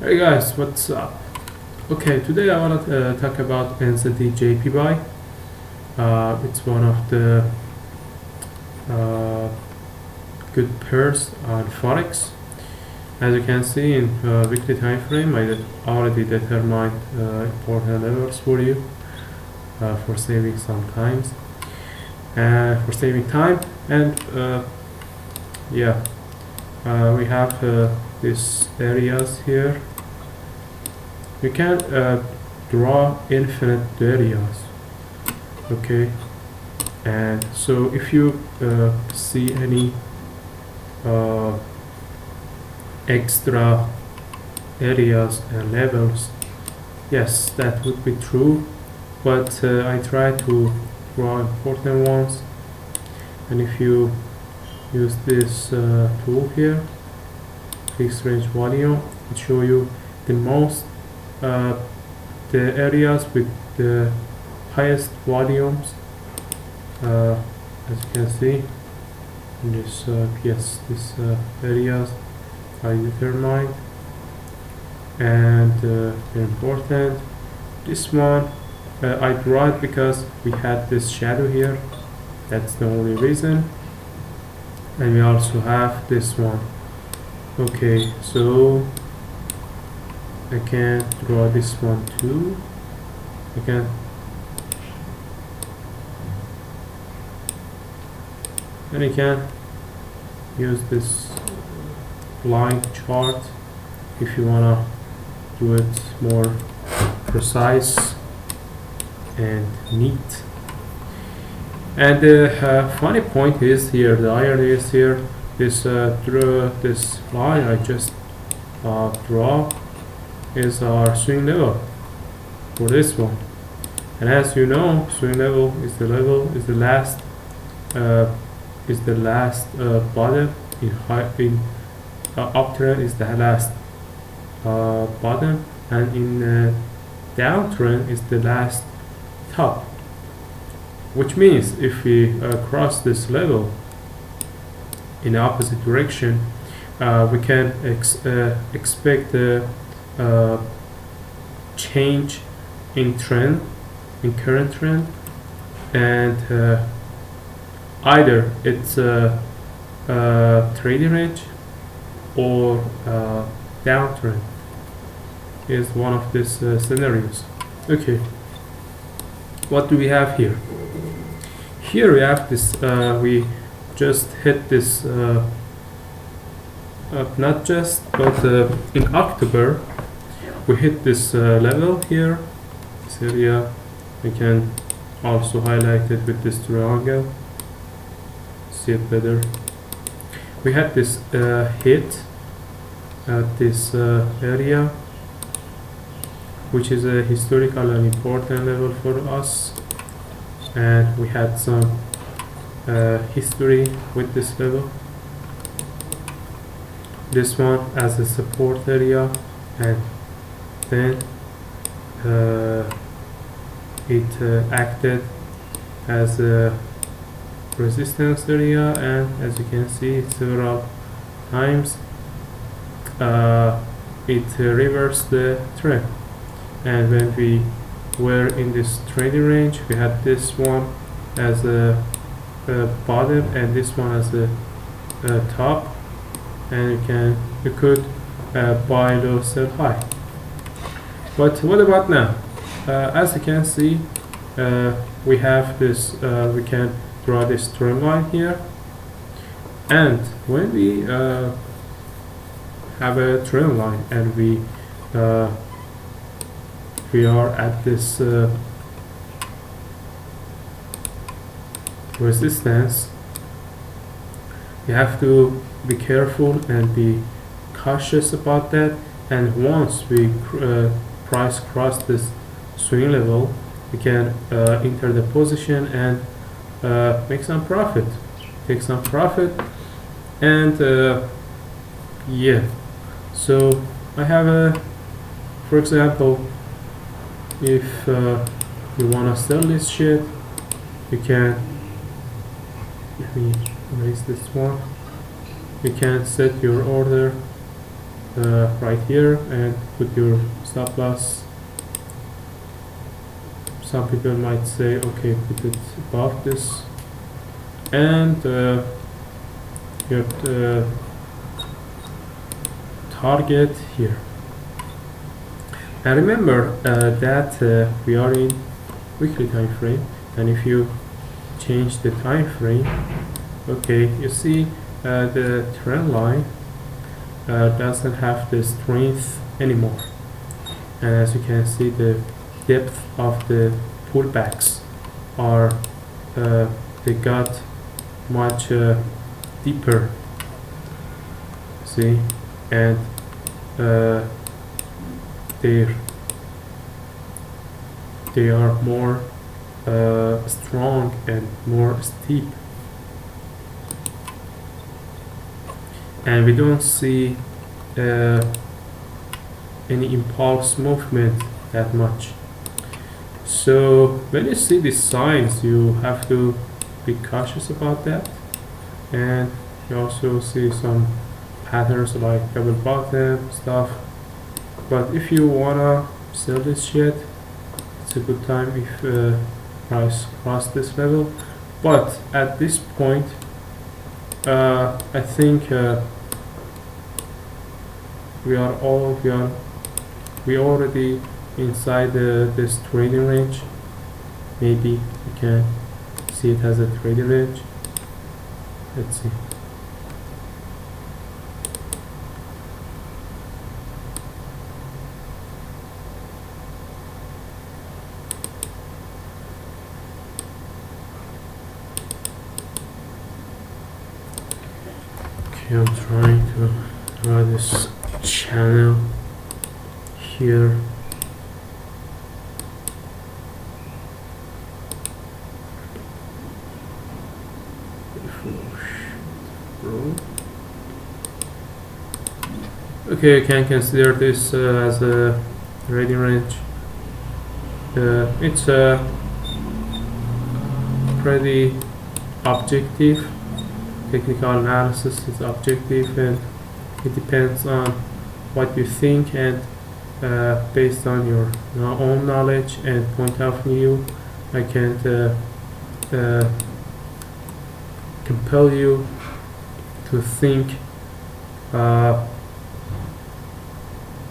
Hey guys, what's up? Okay, today I want to talk about NZDJPY. It's one of the uh, good pairs on Forex. As you can see in weekly time frame, I already determined important levels for you for saving some times and for saving time. And yeah, we have these areas here. You can draw infinite areas, okay? And so if you see any extra areas and levels, yes, that would be true, but I try to draw important ones. And if you use this tool here, fixed range volume, it show you the most the areas with the highest volumes, as you can see in this these areas I determined. And very important, this one I draw it because we had this shadow here, that's the only reason. And we also have this one. Okay, so I can draw this one too. I can and I can use this line chart if you wanna do it more precise and neat. And the funny point is here, the irony is here, this line I just draw is our swing level for this one. And as you know, swing level is the last bottom in uptrend is the last bottom, and in downtrend is the last top. Which means if we cross this level in the opposite direction, we can expect a change in trend, in current trend, and either it's a trading range or downtrend is one of these scenarios. Okay, what do we have here? Here we have this, we just hit this, not just, but in October we hit this level here, this area. We can also highlight it with this triangle, see it better. We had this hit at this area, which is a historical and important level for us, and we had some history with this level. This one as a support area, and then it acted as a resistance area, and as you can see several times it reversed the trend. And when we were in this trading range, we had this one as a bottom and this one as a top, and you could buy low, sell high. But what about now? As you can see, we have this, we can draw this trend line here, and when we have a trend line and we are at this resistance, you have to be careful and be cautious about that. And once we price cross this swing level, we can enter the position and make some profit, take some profit. And yeah, so I have a, for example, if you wanna sell this shit, you can, let me erase this one, you can set your order right here and put your stop loss. Some people might say, okay, put it above this, and your target here. And remember that we are in weekly time frame, and if you change the time frame, okay, you see the trend line doesn't have the strength anymore, and as you can see, the depth of the pullbacks are they got much deeper, see, and they are more strong and more steep, and we don't see any impulse movement that much. So when you see these signs, you have to be cautious about that. And you also see some patterns like double bottom stuff, but if you wanna sell this shit, it's a good time if price cross this level. But at this point, I think we already inside this trading range. Maybe you can see it as a trading range. Let's see. Okay, I'm trying to draw this channel here. Okay, you can consider this as a trading range. It's pretty objective. Technical analysis is objective, and it depends on what you think, and based on your own knowledge and point of view, I can't compel you to think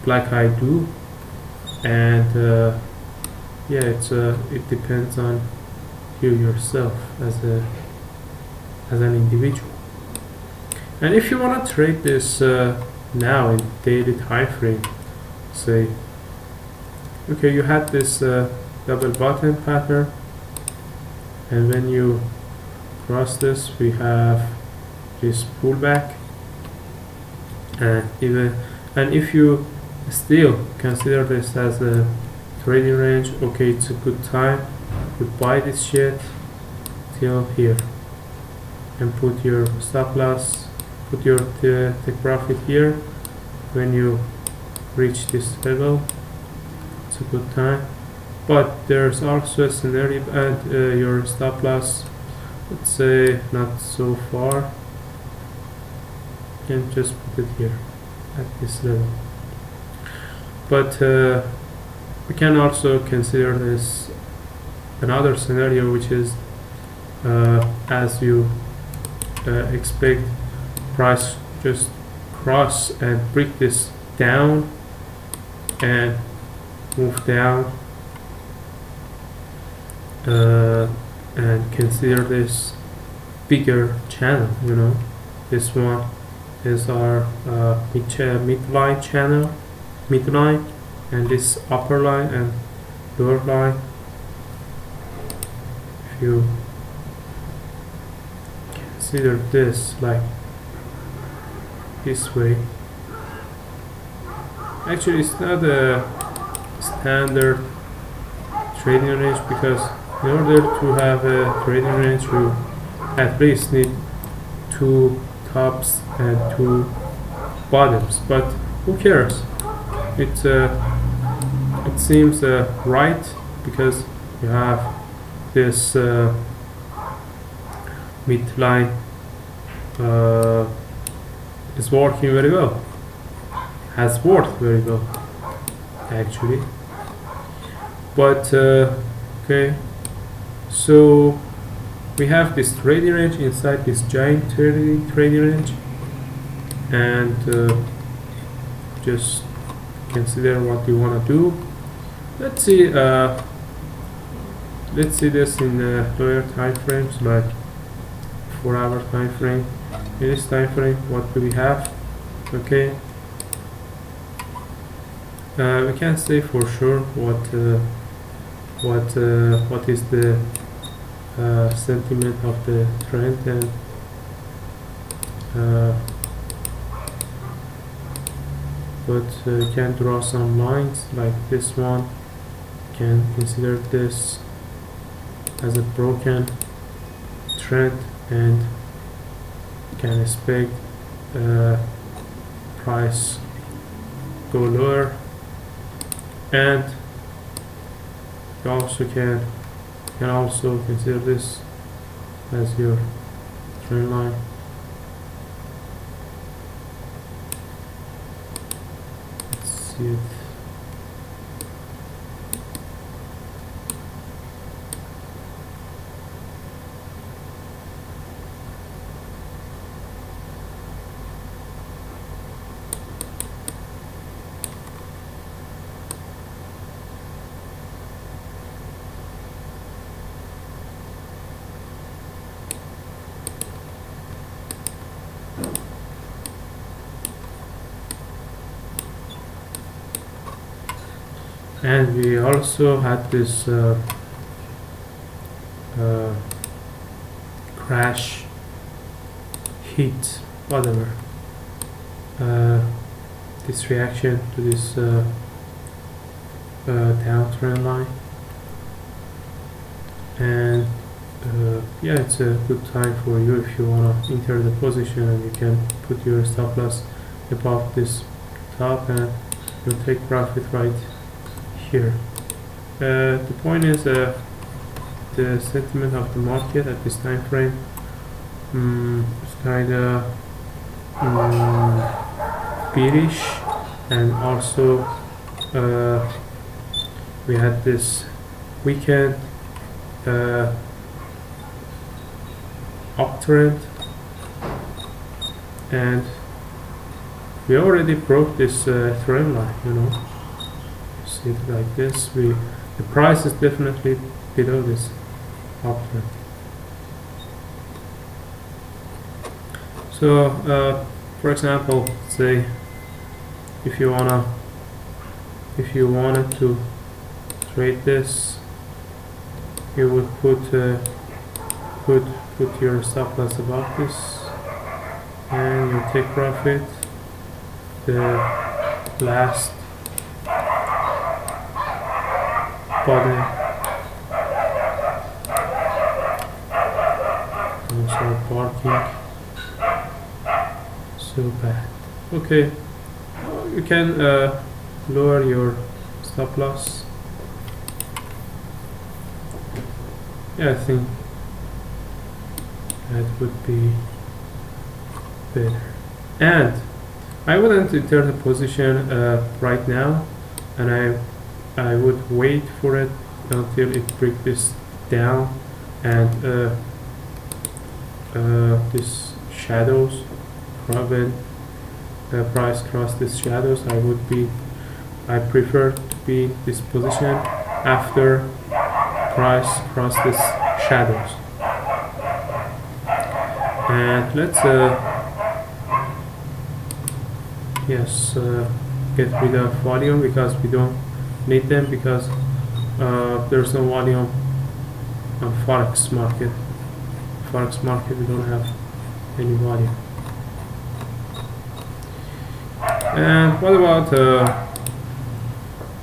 like I do, and yeah, it depends on you yourself as an individual. And if you want to trade this now in daily time frame, say, okay, you had this double bottom pattern, and when you cross this, we have this pullback, and if you still consider this as a trading range, okay, it's a good time to buy this shit till here and put your stop loss, put your take profit here. When you reach this level, it's a good time. But there's also a scenario, and your stop loss, let's say not so far, you can just put it here at this level. But we can also consider this another scenario, which is as you expect price just cross and break this down and move down, and consider this bigger channel. You know, this one is our midline channel, midline, and this upper line and lower line. If you consider this like this way, actually it's not a standard trading range, because in order to have a trading range you at least need 2 tops and 2 bottoms, but who cares? It seems right, because you have this midline is working very well. has worked very well actually. But okay, so we have this trading range inside this giant trading range, and just consider what you want to do. Let's see this in lower time frames, like 4-hour time frame. In this time frame, what do we have? Okay, we can't say for sure what is the sentiment of the trend, and but you can draw some lines like this one. You can consider this as a broken trend, and can expect price go lower, and you also can also consider this as your trend line. Let's see it. And we also had this crash, heat, whatever, this reaction to this downtrend line, and yeah, it's a good time for you if you want to enter the position, and you can put your stop loss above this top, and you'll take profit right here. The point is the sentiment of the market at this time frame is kind of bearish, and also we had this weekend uptrend, and we already broke this trend line, you know. See it like this. The price is definitely below this uptrend. So for example, say if you wanted to trade this, you would put your stop loss above this, and you take profit. The last button also barking so bad. Okay, you can lower your stop loss. Yeah, I think that would be better. And I wouldn't enter the position right now, and I would wait for it until it breaks this down, and this shadows, when price cross this shadows, I prefer to be in this position after price cross this shadows. And let's get rid of volume, because we don't need them, because there's no volume on Forex market. Forex market, we don't have any volume. And what about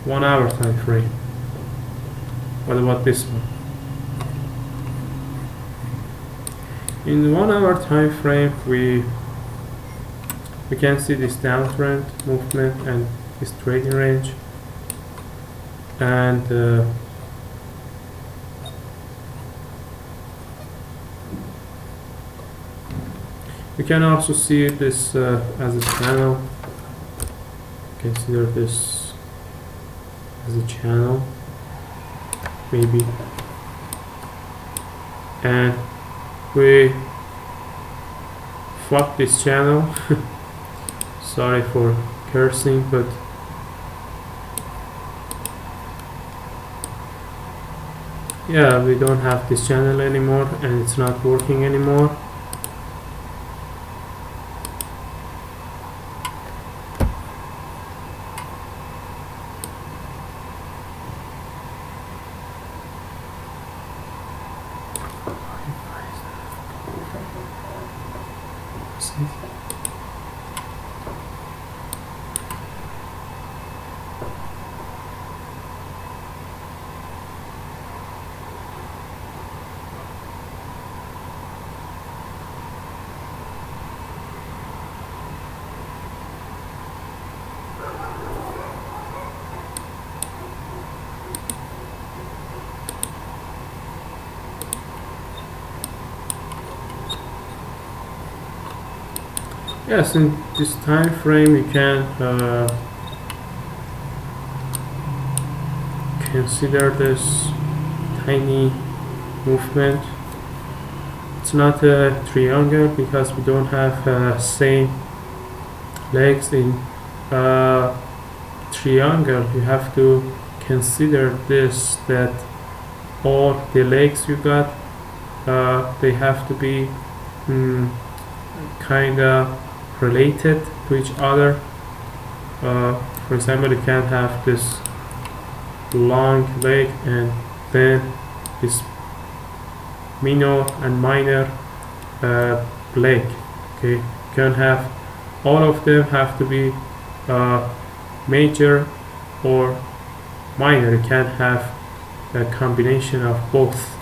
1 hour time frame? What about this one? In the 1 hour time frame, we can see this downtrend movement and this trading range, and we can also see this as a channel, consider this as a channel, maybe, and we fuck this channel. Sorry for cursing, but yeah, we don't have this channel anymore and it's not working anymore. Yes, in this time frame you can consider this tiny movement. It's not a triangle because we don't have same legs. In triangle you have to consider this, that all the legs you got they have to be kinda related to each other. For example, you can have this long leg and then this minor and minor leg. Okay, you can have all of them have to be major or minor. You can't have a combination of both.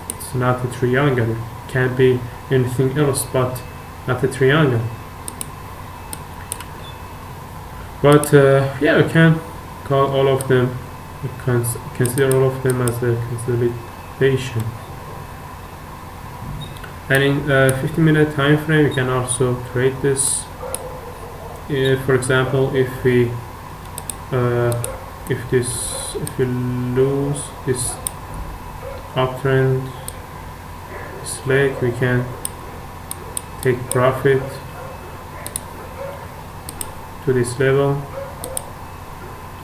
It's not a triangle. It can be anything else but not a triangle. But yeah, we can call all of them, consider all of them as a consolidation. And in a 15-minute time frame, you can also create this. For example, if we lose this uptrend, this leg, we can take profit to this level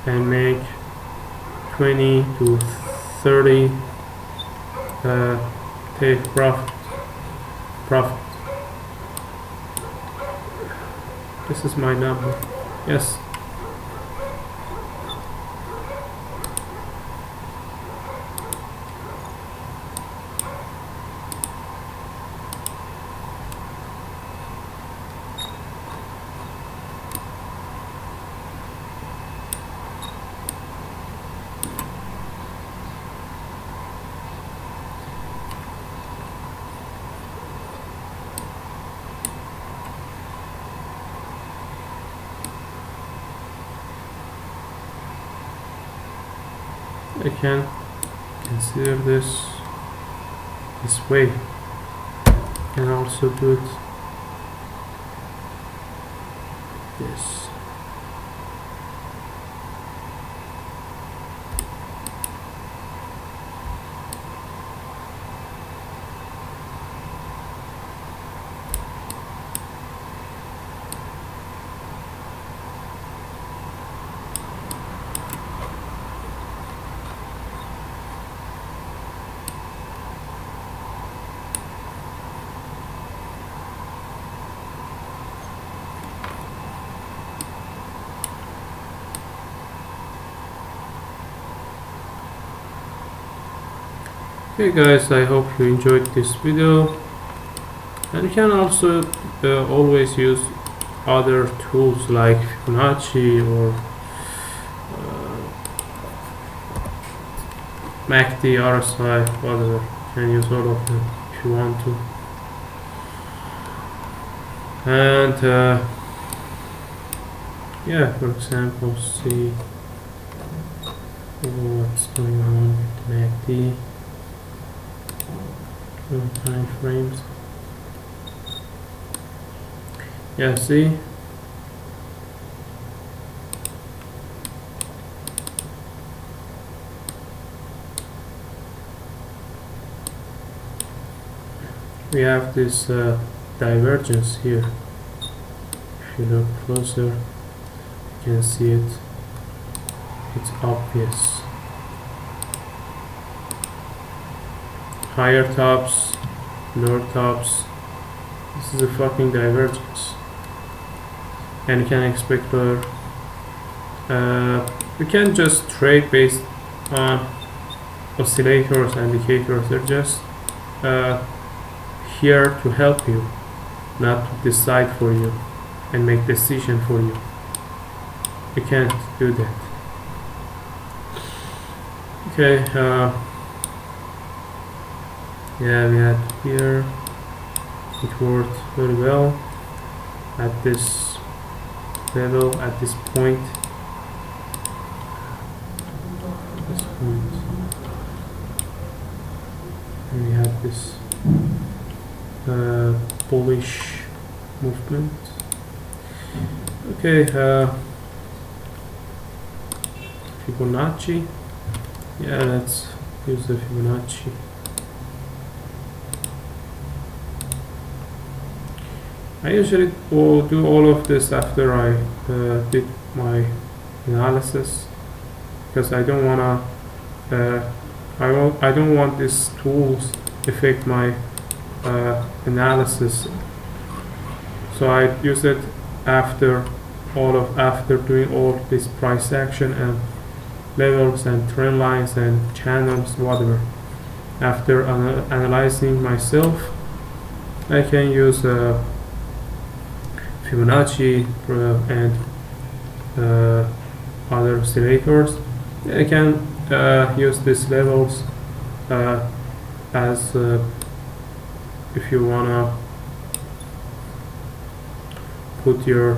and make 20 to 30 take profit. This is my number. Yes. I can consider this way. I can also do it this. Okay guys, I hope you enjoyed this video, and you can also always use other tools like Fibonacci or MACD, RSI, whatever. You can use all of them if you want to. And yeah, for example, see what's going on with the MACD. Time frames. Yeah, see, we have this divergence here. If you look closer, you can see it. It's obvious. Higher tops, lower tops. This is a fucking divergence. And you can expect better. You can't just trade based on oscillators, indicators. They're just here to help you, not to decide for you and make decision for you. You can't do that. Okay, yeah, we had here, it worked very well at this level, at this point. And we have this bullish movement. Okay, Fibonacci. Yeah, let's use the Fibonacci. I usually will do all of this after I did my analysis, because I don't wanna I don't want these tools affect my analysis. So I use it after doing all this price action and levels and trend lines and channels, whatever. After analyzing myself, I can use Fibonacci and other oscillators. I can use these levels as if you wanna put your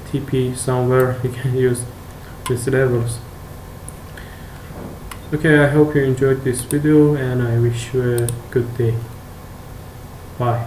TP somewhere, you can use these levels. Okay, I hope you enjoyed this video and I wish you a good day. Bye.